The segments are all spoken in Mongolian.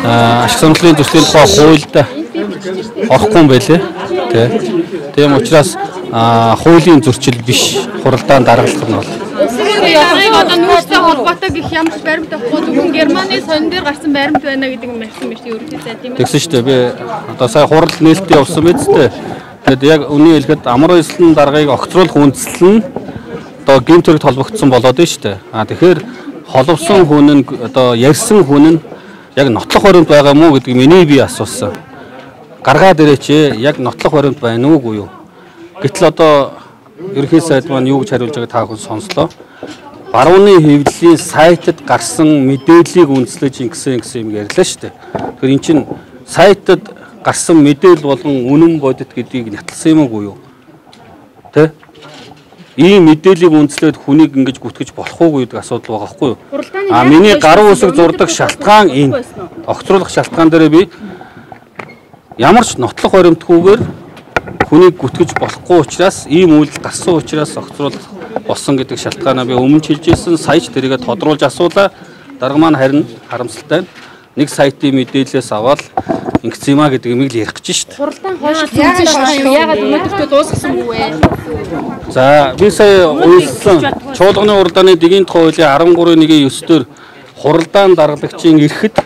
ашиг сонирхлын зөрчлийн тухай хуульд орохгүй юм байлээ. Тийм учраас хуулийн зөрчил биш хуралдаан даргалах нь бол. Одоо нүүрстэй холбоотой гэх ямар ч баримт авахгүй зөвхөн Германы сонин дээр гарсан баримт байна гэдэг юм ярьсан байна шүү дээ ерөнхийдөө тийм ээ. Тэгсэн шүү дээ. Би одоо сая хурал нээлттэй явсан биз дээ. Тэгэд яг үнийг хэлэхэд амар эслэн даргаыг огцруулах үндслэл нь одоо гэмт хэрэгт холбогдсон болоод байна шүү дээ. Тэгэхээр холбосон хүн нь одоо ярьсан хүн нь яг нотлох баримт байгаа мó гэдгийг миний би асуусан. Гаргаад ирээч яг нотлох баримт байна уугүй юу? Гэтэл одоо ерөнхий сайд маань юу гэж хариулж байгааг та бүхэн сонслоо. Барууны хэвлэлийн сайтад гарсан мэдээллийг үндэслэж ингэсэн юм ярьлаа шүү дээ. Тэгэхээр эн чинь сайтад гарсан мэдээлэл болгон үнэн бодит гэдгийг няталсан юм уу юу? Тэ? Ийм мэдээллийг үндэслээд хүнийг ингэж гүтгэж болох уугүй гэдэг асуудал байгаа байхгүй юу? Миний гаруй үсэг зурдаг шалтгаан энэ. Огцруулах шалтгаан дээр би ямар ч нотлох баримтгүйгээр хүнийг гүтгэж болохгүй учраас ийм үйлдэл гарсан учраас огцруулах болсон гэдэг шалтгаанаа би өмнө хэлжсэн. Саяч тэрийгэ тодруулж асуулаа. Дарга маань харин харамсалтай нь нэг сайтын мэдээлэлээс аваад ингэсэн юм а гэдэг юмыг л ярих гэж шүү дээ. Хуралдаан хойшлт яагаад өнөөдөртөө дуусгасан бэ? За би сая үйлсэн чуулганы хуралдааны дэгийн тухай хуулийн 13.1-9 дээр хуралдаан даргалагчийн эрэхэд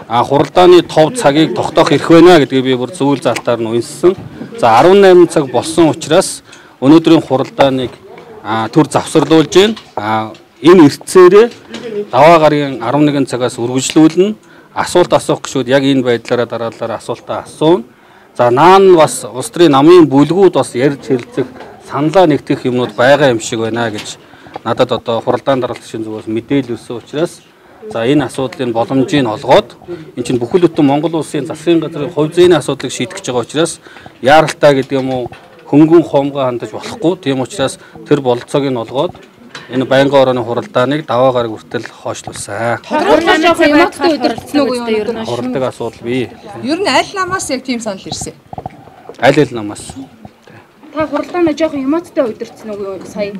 хуралдааны тов цагийг тогтоох эрх байна гэдгийг би бүр зөвлөл залтаар нь уншсан. За 18 цаг болсон учраас өнөөдрийн хуралдааныг төр завсарлуулж байна. Энэ эртцээрээ даваа гарагийн 11 цагаас үргэлжлүүлнэ. Асуулт асуух гişүүд яг энэ байдлаараа дараалалаар асуултаа асууна. За наан бас улс төрийн намын бүлгүүд бас ярьж хэлцэх саналаа нэгтгэх юмнууд байгаа юм шиг байна гэж надад одоо хуралдаан даргалагчийн зүгээс мэдээлэл өгсөн учраас за энэ асуудлын боломжийг олгоод эн чинь бүхэл бүтэн Монгол улсын засгийн газрын хувь зээний асуудлыг шийдэх гэж байгаа учраас яаралтай гэдэг юм уу хөнгөн хоомгоо хандаж болохгүй. Тийм учраас тэр бололцоог нь олгоод энэ байнгын орооны хуралдааныг даваа гараг хүртэл хойшлуулсан. Тодорхойлж явах юмтай удирдсан уу юу? Хуралдаг асуудал бий. Ер нь аль намаас яг тийм санал ирсэн? Аль намаас. Та хуралдаанаа жоохон юмтай удирдсан уу юу сая?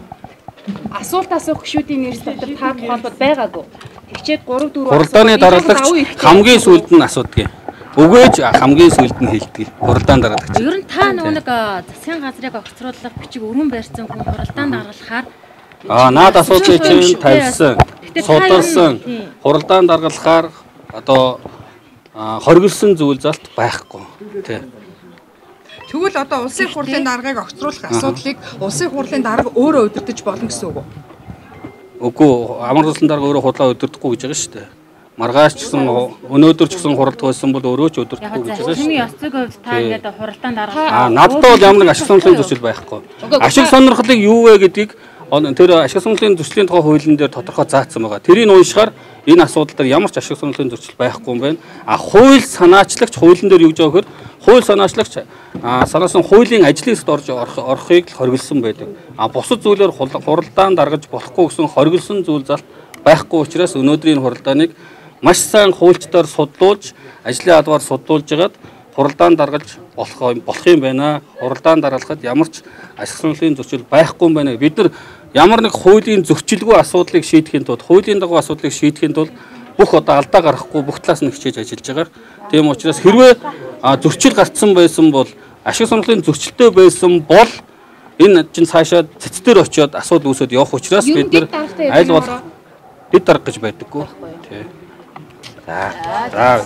Асуулт асуух гişүүдийн нэрс дотор та тухайлбал байгаагүй. Тэгчээд 3 4 хуралдааны даргалагч хамгийн сүүлд нь асуудаг. Өгөөж хамгийн сүүлд нь хэлдэг. Хуралдаан даргалагч. Ер нь та нэг засгийн газрыг огцруулах бичиг өргөн барьсан хүн хуралдаан даргалахаар наад асуудлыг чинь тавьсан, судалсан, хуралдаан даргалахаар одоо хоригдсон зүйл залт байхгүй. Тий. Тэгвэл одоо улсын хурлын даргаыг огцруулах асуудлыг улсын хурлын дарга өөрөө удирдах болно гэсэн үг үү? Үгүй, амар улсын дарга өөрөө хурлаа удирдахгүй гэж байгаа шүү дээ. Маргааш ч гэсэн өнөөдөр ч гэсэн хуралдах байсан бол өөрөө ч удирдахгүй гэж байгаа шүү. Хэмээ ёсцог хувьд та ингээд хуралдаан даргалах. Надад бол ямар нэг ашиг сонирхлын зөрчил байхгүй. Ашиг сонирхлыг юу вэ гэдгийг тэр ашиг сонирхлын зөрчлийн тухай хуулийн дээр тодорхой заасан байгаа. Тэрийг уншихаар энэ асуудал дээр ямар ч ашиг сонирхлын зөрчил байхгүй юм байна. Хууль санаачлагч хуулийн дээр юу гэж байгаа гэхээр хууль санаачлагч санаасан хуулийн ажлын хэсэгт орохыг хоригдсан байдаг. Бусад зүйлээр хуралдаан даргаж болохгүй гэсэн хоригдсан зүйл залт байхгүй учраас өнөөдрийн хуралдааныг маш сайн хуульчдаар судлуулж, ажлын адваар судлуулж хагаад хуралдаан даргалж болох юм байна. Хуралдаан даргалахад ямар ч ашиг сонирхлын зөрчил байхгүй юм байна. Бид нар ямар нэг хуулийн зөрчилгүй асуудлыг шийдэхийн тулд, хуулийн дагуу асуудлыг шийдэхийн тулд бүх одоо алдаа гарахгүй бүх талаас нь хичээж ажиллаж байгаа. Тийм учраас хэрвээ зөрчил гарцсан байсан бол ашиг сонирхлын зөрчилтэй байсан бол энэ чинь цаашаа цэцтэр очиод асуудал үүсээд явах учраас бид нар аль болох дэд дарга гэж байдаггүй. Тий. За.